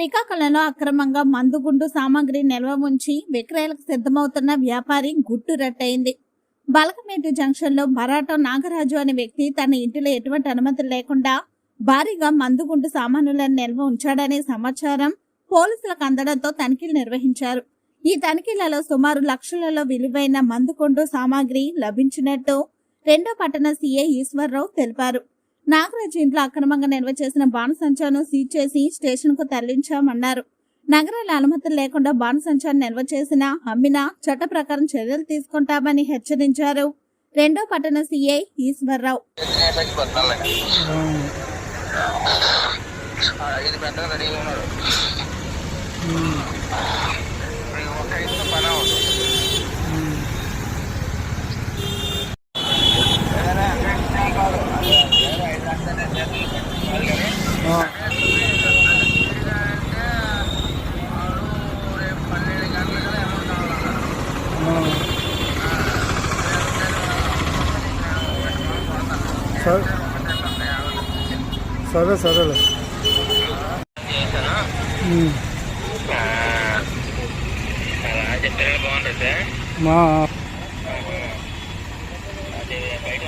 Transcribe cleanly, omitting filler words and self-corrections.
శ్రీకాకుళంలో అక్రమంగా మందుగుండు సామాగ్రి నిల్వ ఉంచి విక్రయాలకు సిద్ధమవుతున్న వ్యాపారి గుట్టు రట్టయింది. బలకమేటి జంక్షన్ లో మరాఠా నాగరాజు అనే వ్యక్తి తన ఇంటిలో ఎటువంటి అనుమతులు లేకుండా భారీగా మందుగుండు సామానులను నిల్వ ఉంచాడనే సమాచారం పోలీసులకు అందడంతో తనిఖీలు నిర్వహించారు. ఈ తనిఖీలలో సుమారు లక్షలలో విలువైన మందుగుండు సామాగ్రి లభించినట్టు రెండో పట్టణ సీఐ ఈశ్వర్రావు తెలిపారు. నాగరాజు ఇంట్లో అక్రమంగా నిల్వ చేసిన బాణసంచాను సీజ్ చేసి స్టేషన్ కు తరలించామన్నారు. నగరాల అనుమతులు లేకుండా బాణసంచాను నిల్వ చేసినా అమ్మినా చట్ట ప్రకారం చర్యలు తీసుకుంటామని హెచ్చరించారు. రెండో పట్టణ సీఐ ఈశ్వర్రావు. సరే సరేలే బాగుంటుంది మా అదే బయట